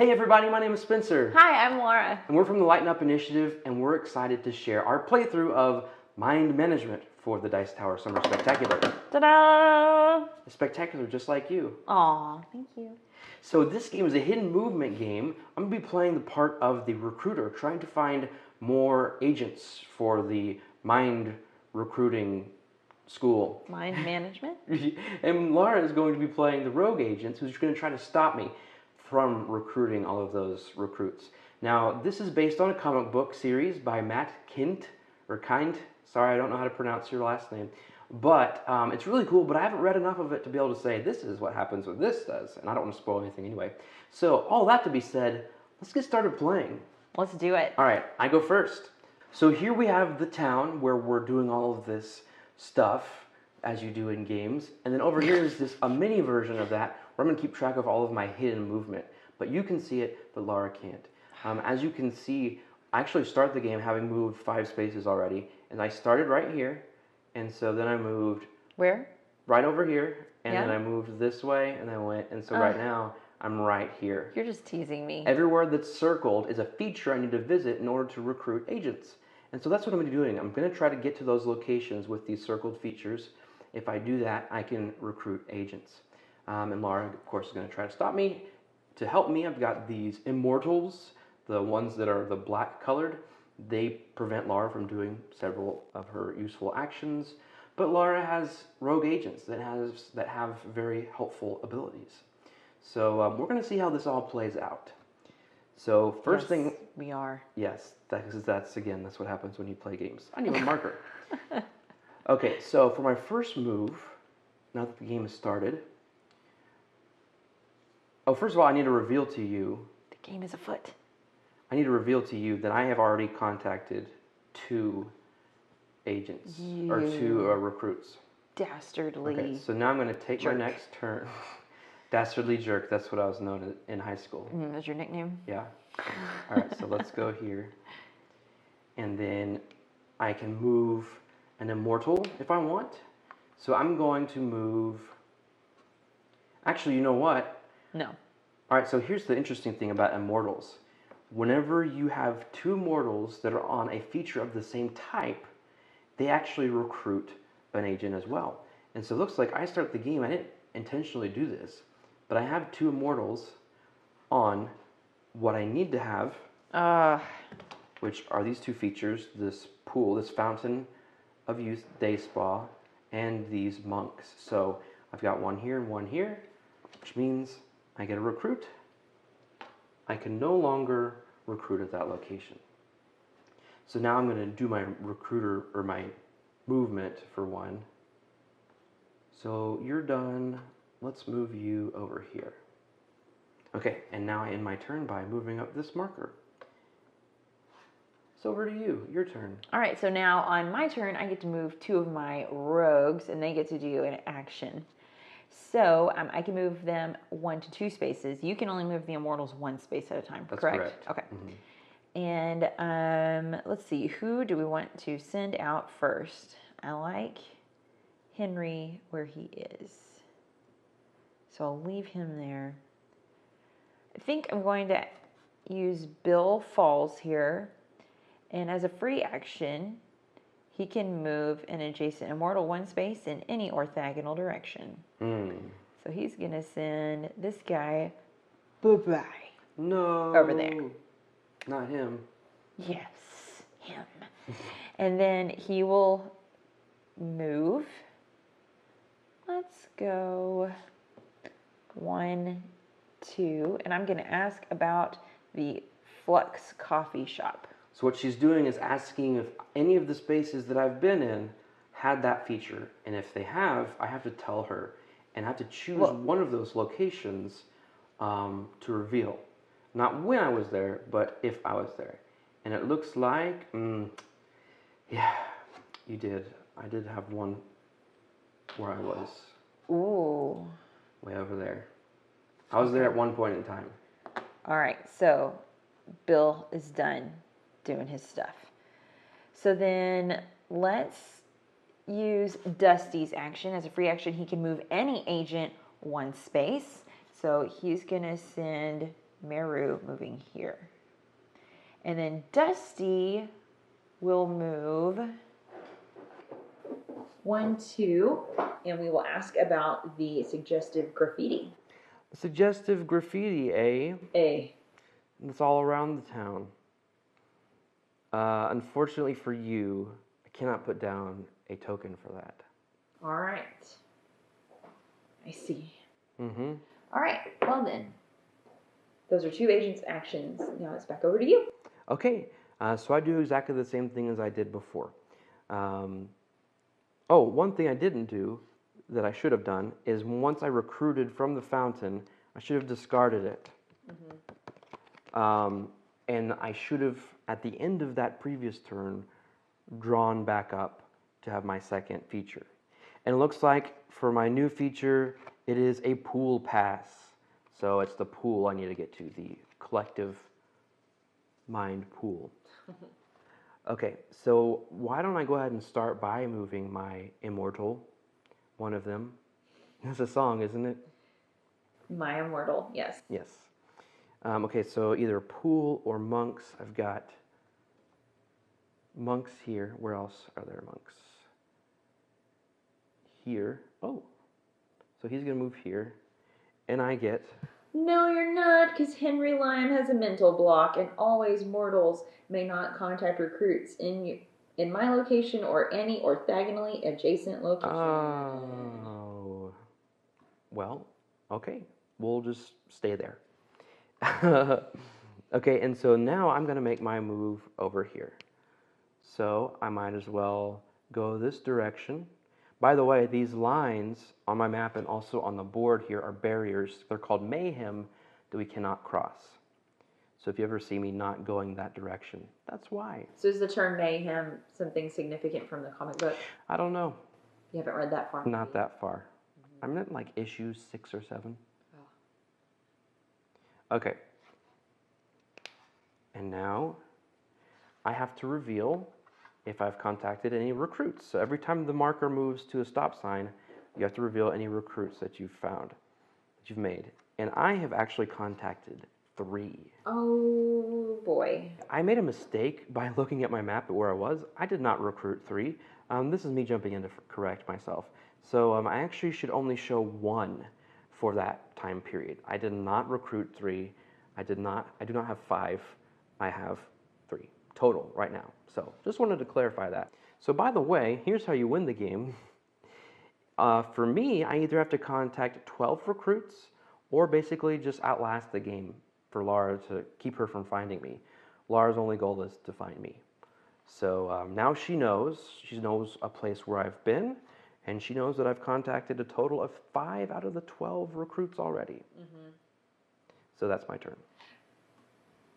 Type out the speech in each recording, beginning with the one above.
Hey everybody, my name is Spencer. Hi, I'm Laura. And we're from the Lighten Up Initiative, and we're excited to share our playthrough of Mind Management for the Dice Tower Summer Spectacular. Ta-da! A spectacular just like you. Aw, thank you. So this game is a hidden movement game. I'm going to be playing the part of the recruiter, trying to find more agents for the mind recruiting school. Mind management? And Laura is going to be playing the rogue agents, who's going to try to stop me from recruiting all of those recruits. Now, this is based on a comic book series by Matt Kind. Sorry, I don't know how to pronounce your last name. But it's really cool, but I haven't read enough of it to be able to say this is what happens when this does, and I don't want to spoil anything anyway. So, all that to be said, let's get started playing. Let's do it. All right, I go first. So here we have the town where we're doing all of this stuff, as you do in games. And then over here is a mini version of that, where I'm going to keep track of all of my hidden movement. But you can see it, but Laura can't. As you can see, I actually start the game having moved 5 spaces already, and I started right here. And so then I moved... Where? Right over here, and then I moved this way, and I went, and so right now, I'm right here. You're just teasing me. Everywhere that's circled is a feature I need to visit in order to recruit agents. And so that's what I'm going to be doing. I'm going to try to get to those locations with these circled features. If I do that, I can recruit agents. And Laura, of course, is going to try to stop me. To help me, I've got these immortals, the ones that are the black colored. They prevent Laura from doing several of her useful actions, but Laura has rogue agents that have very helpful abilities. So we're going to see how this all plays out. So first thing... we are. Yes, that's what happens when you play games. I need a marker. Okay, so for my first move, now that the game has started... Oh, first of all, I need to reveal to you... The game is afoot. I need to reveal to you that I have already contacted 2 agents, or 2 recruits. Dastardly. Okay, so now I'm going to take my next turn. Dastardly jerk, that's what I was known in high school. That's your nickname? Yeah. All right, so let's go here. And then I can move an immortal if I want. So I'm going to move... Actually, you know what? No. All right, so here's the interesting thing about immortals. Whenever you have 2 mortals that are on a feature of the same type, they actually recruit an agent as well. And so it looks like I start the game, I didn't intentionally do this, but I have 2 immortals on what I need to have, which are these 2 features, this pool, this fountain of youth day spa, and these monks. So I've got 1 here and 1 here, which means I get a recruit. I can no longer recruit at that location. So now I'm going to do my recruiter, or my movement for 1. So you're done. Let's move you over here. Okay, and now I end my turn by moving up this marker. So over to you, your turn. All right, so now on my turn, I get to move 2 of my rogues, and they get to do an action. So I can move them 1 to 2 spaces. You can only move the immortals 1 space at a time, correct? Okay. Mm-hmm. And let's see, who do we want to send out first? I like Henry where he is. So I'll leave him there. I think I'm going to use Bill Falls here. And as a free action, he can move an adjacent immortal 1 space in any orthogonal direction. So he's going to send this guy, bye-bye. No. Over there. Not him. Yes, him. And then he will move. Let's go 1, 2. And I'm going to ask about the Flux Coffee Shop. So what she's doing is asking if any of the spaces that I've been in had that feature. And if they have, I have to tell her. And I have to choose one of those locations to reveal. Not when I was there, but if I was there. And it looks like, yeah, you did. I did have one where I was. Ooh. Way over there. I was there at one point in time. All right, so Bill is done doing his stuff. So then let's use Dusty's action. As a free action, he can move any agent 1 space. So he's going to send Meru moving here. And then Dusty will move 1, 2, and we will ask about the suggestive graffiti. Suggestive graffiti, eh? A. It's all around the town. Unfortunately for you, I cannot put down a token for that. All right. I see. Mm-hmm. All right. Well then, those are 2 agents' actions. Now it's back over to you. Okay. So I do exactly the same thing as I did before. Oh, one thing I didn't do that I should have done is once I recruited from the fountain, I should have discarded it. And I should have, at the end of that previous turn, drawn back up to have my second feature. And it looks like for my new feature, it is a pool pass. So it's the pool I need to get to, the collective mind pool. Okay, so why don't I go ahead and start by moving my immortal, one of them. It's a song, isn't it? My immortal, yes. Yes. Okay, so either pool or monks. I've got monks here. Where else are there monks? Here. Oh, so he's going to move here. And I get... No, you're not, because Henry Lime has a mental block, and always mortals may not contact recruits in my location or any orthogonally adjacent location. Oh. Well, okay. We'll just stay there. Okay, and so now I'm going to make my move over here. So I might as well go this direction. By the way, these lines on my map and also on the board here are barriers. They're called mayhem that we cannot cross. So if you ever see me not going that direction, that's why. So is the term mayhem something significant from the comic book? I don't know. You haven't read that far? Not that far. I'm at like issues 6 or 7. Oh. Okay. And now I have to reveal if I've contacted any recruits. So every time the marker moves to a stop sign, you have to reveal any recruits that you've found, that you've made. And I have actually contacted 3. Oh boy. I made a mistake by looking at my map at where I was. I did not recruit 3. This is me jumping in to correct myself. So I actually should only show 1 for that time period. I did not recruit 3. I do not have 5. I have 3 total right now. So just wanted to clarify that. So by the way, here's how you win the game. For me, I either have to contact 12 recruits or basically just outlast the game for Laura to keep her from finding me. Laura's only goal is to find me. So now she knows a place where I've been, and she knows that I've contacted a total of 5 out of the 12 recruits already. So that's my turn.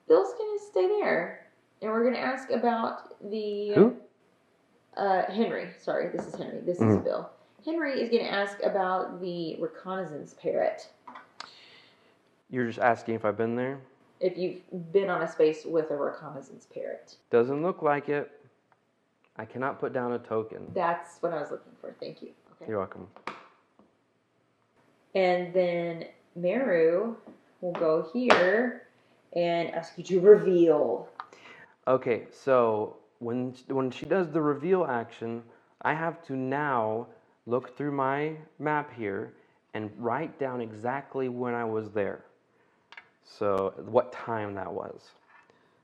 Bill's going to stay there, and we're going to ask about the... Who? Henry. Sorry, this is Henry. This is Bill. Henry is going to ask about the reconnaissance parrot. You're just asking if I've been there? If you've been on a space with a reconnaissance parrot. Doesn't look like it. I cannot put down a token. That's what I was looking for. Thank you. Okay. You're welcome. And then Meru will go here and ask you to reveal. Okay, so when she does the reveal action, I have to now look through my map here and write down exactly when I was there. So what time that was.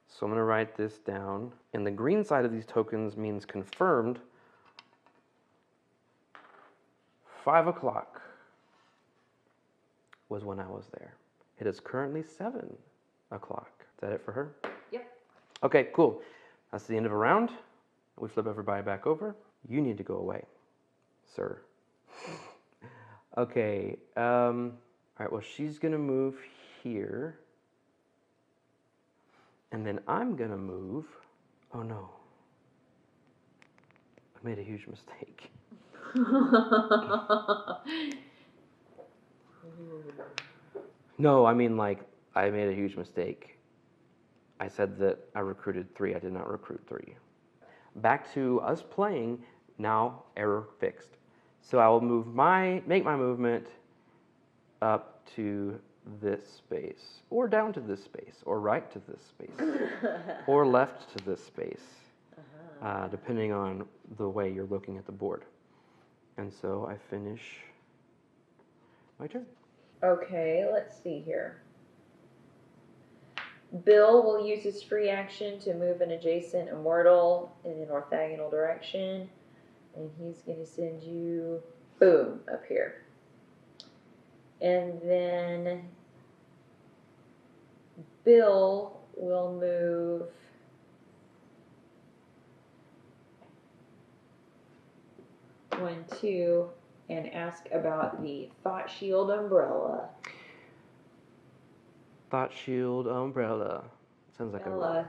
So I'm going to write this down. And the green side of these tokens means confirmed. 5 o'clock was when I was there. It is currently 7 o'clock. Is that it for her? Yep. Okay, cool. That's the end of a round. We flip everybody back over. You need to go away, sir. Okay. All right, well, she's going to move here. And then I'm going to move. Oh, no. I made a huge mistake. No, I mean, like, I made a huge mistake. I said that I recruited 3. I did not recruit 3. Back to us playing. Now, error fixed. So I will make my movement up to this space, or down to this space, or right to this space, or left to this space, depending on the way you're looking at the board. And so I finish my turn. Okay, let's see here. Bill will use his free action to move an adjacent immortal in an orthogonal direction. And he's going to send you, boom, up here. And then Bill will move one, two, and ask about the Thought Shield umbrella. Thought Shield Umbrella. Sounds like Ella.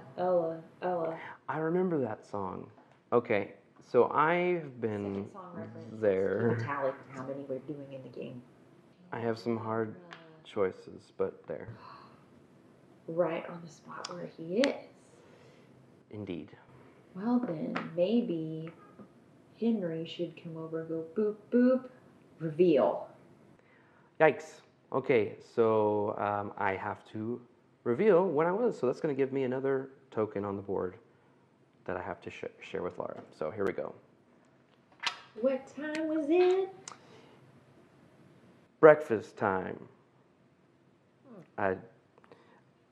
I remember that song. Okay, so I've been there. Tally for how many we're doing in the game. I have some hard choices, but there. Right on the spot where he is. Indeed. Well then, maybe Henry should come over and go boop boop, reveal. Yikes. Okay, so I have to reveal when I was. So that's going to give me another token on the board that I have to share with Laura. So here we go. What time was it? Breakfast time. I'm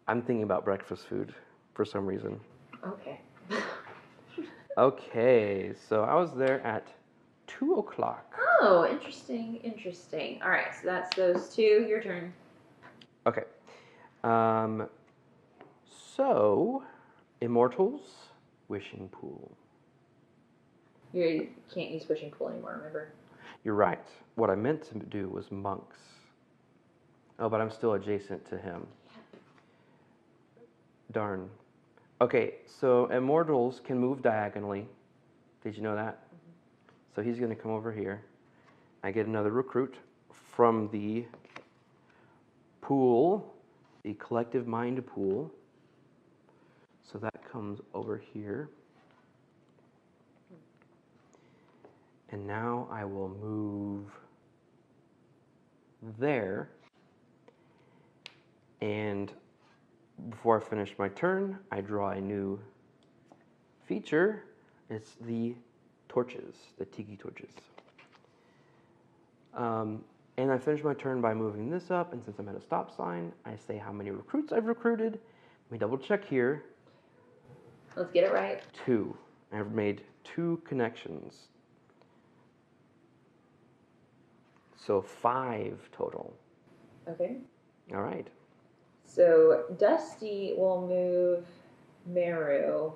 thinking about breakfast food for some reason. Okay. Okay, so I was there at 2 o'clock. Oh, interesting. All right, so that's those two. Your turn. Okay. So, Immortals, Wishing Pool. You can't use wishing pool anymore, remember? You're right. What I meant to do was monks. Oh, but I'm still adjacent to him. Darn. Okay, so Immortals can move diagonally. Did you know that? Mm-hmm. So he's going to come over here. I get another recruit from the pool, the collective mind pool. So that comes over here. And now I will move there. And before I finish my turn, I draw a new feature. It's the torches, the tiki torches. And I finish my turn by moving this up, and since I'm at a stop sign, I say how many recruits I've recruited. Let me double check here. Let's get it right. 2. I've made 2 connections. So 5 total. Okay. All right. So Dusty will move Meru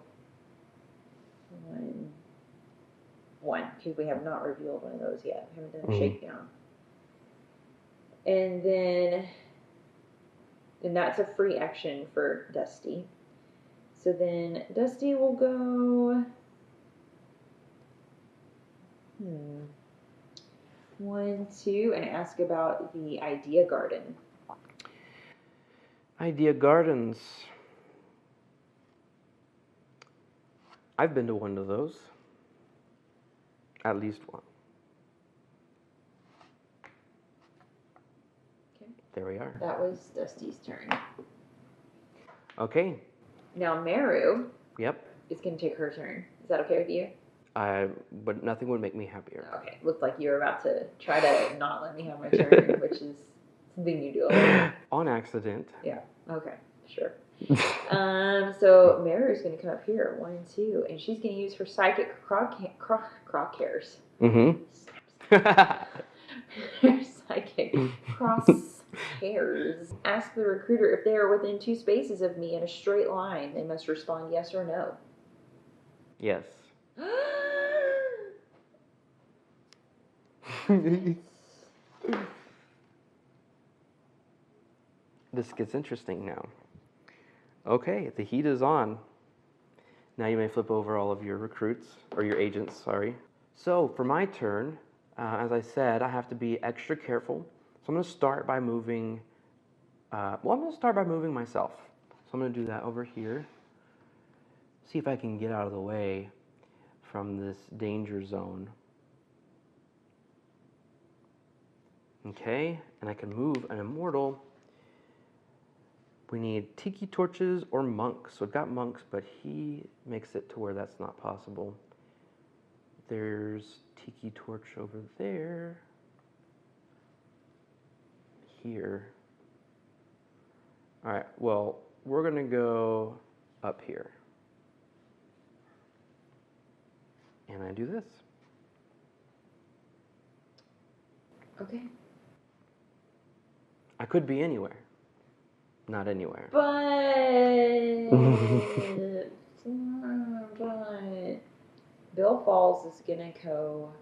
1, because we have not revealed one of those yet. We haven't done a shakedown. And that's a free action for Dusty. So then Dusty will go 1, 2, and ask about the Idea Garden. Idea Gardens. I've been to one of those. At least one. Okay. There we are. That was Dusty's turn. Okay. Now Meru. Yep. Is going to take her turn. Is that okay with you? But nothing would make me happier. Okay. Looked like you were about to try to not let me have my turn, which is something you do a lot. On accident. Yeah. Okay. Sure. So Meru's going to come up here, 1 and 2, and she's going to use her psychic crosshairs. Mm-hmm. Her psychic crosshairs. Ask the recruiter if they are within 2 spaces of me in a straight line. They must respond yes or no. Yes. This gets interesting now. Okay, the heat is on. Now you may flip over all of your recruits, or your agents, sorry. So for my turn, as I said, I have to be extra careful. So I'm going to start by moving, I'm going to start by moving myself. So I'm going to do that over here. See if I can get out of the way from this danger zone. Okay, and I can move an immortal We need tiki torches or monks. So I've got monks, but he makes it to where that's not possible. There's tiki torch over there. Here. All right, well, we're gonna go up here. And I do this. Okay. I could be anywhere. Not anywhere. But Bill Falls is gonna go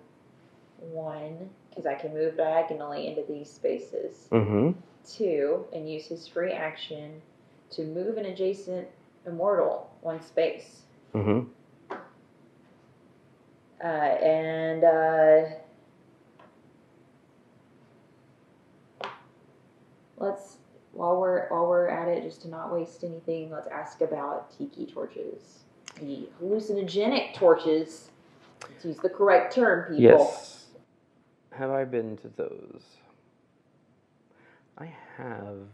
1, because I can move diagonally into these spaces. 2, and use his free action to move an adjacent immortal 1 space. Let's while we're at it, just to not waste anything, let's ask about tiki torches, the hallucinogenic torches. Let's use the correct term, people. Yes. Have I been to those? I have.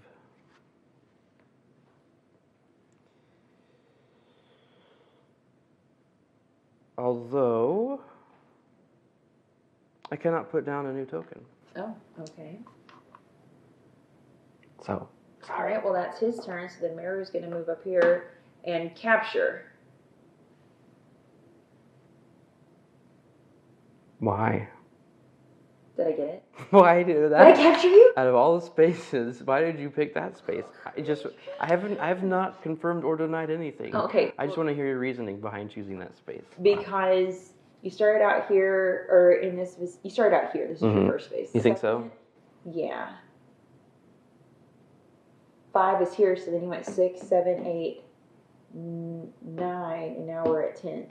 Although I cannot put down a new token. Oh, okay. So, all right, well, that's his turn, so the mirror is going to move up here and capture. Why? Did I get it? Why do that? Did I capture you? Out of all the spaces, why did you pick that space? I have not confirmed or denied anything. Okay. I just want to hear your reasoning behind choosing that space. Because you started out here, or you started out here. This is your first space. You think so? Yeah. 5 is here, so then you went 6, 7, 8, 9, and now we're at 10.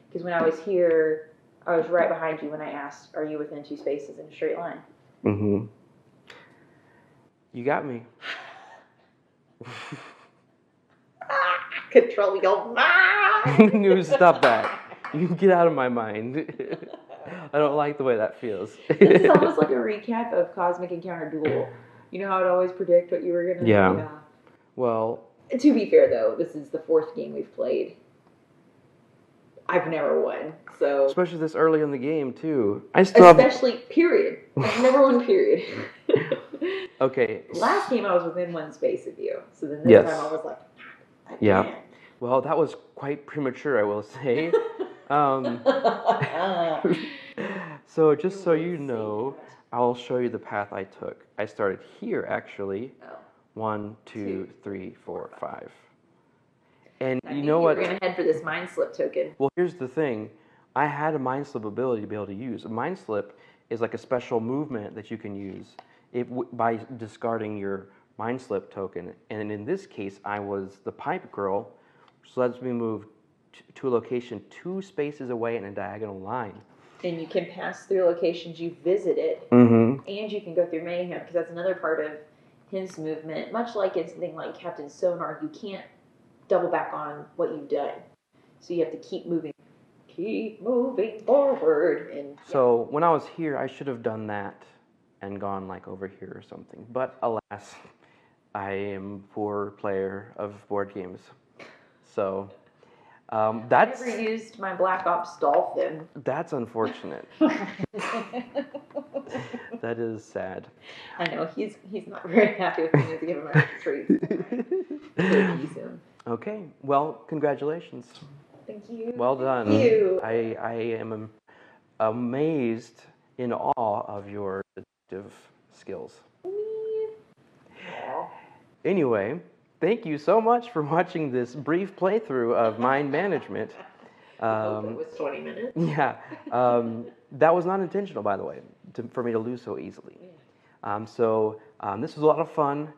Because when I was here, I was right behind you when I asked, are you within 2 spaces in a straight line? You got me. Control your mind! You stop that. You get out of my mind. I don't like the way that feels. This is almost like a recap of Cosmic Encounter Duel. You know how it always predict what you were going to do? Yeah. Well. To be fair, though, this is the 4th game we've played. I've never won, so... Especially this early in the game, too. Especially, period. I've never won, period. Okay. Last game I was within 1 space of you, so then this time I was like, I can't. Well, that was quite premature, I will say. So just so you know, I'll show you the path I took. I started here, actually. 1, 2, 3, 4, 5. And you know what? We're going to head for this Mind Slip token. Well, here's the thing. I had a Mind Slip ability to be able to use. A Mind Slip is like a special movement that you can use by discarding your Mind Slip token. And in this case, I was the Pipe Girl, which lets me move to a location 2 spaces away in a diagonal line. And you can pass through locations you visited, and you can go through Mayhem, because that's another part of his movement. Much like in something like Captain Sonar, you can't double back on what you've done. So you have to keep moving forward. And so when I was here, I should have done that and gone like over here or something. But alas, I am a poor player of board games. So that's... I never used my Black Ops Dolphin. That's unfortunate. That is sad. I know, he's not very happy with me to give him extra treats. Okay, well, congratulations. Thank you. Well done. Thank you. I am amazed, in awe of your detective skills. Anyway, thank you so much for watching this brief playthrough of Mind Management. I hope it was 20 minutes. Yeah, that was not intentional, by the way, for me to lose so easily. This was a lot of fun,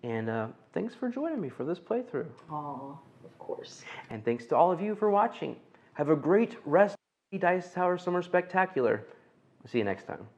and thanks for joining me for this playthrough. Oh, of course. And thanks to all of you for watching. Have a great rest of the Dice Tower Summer Spectacular. See you next time.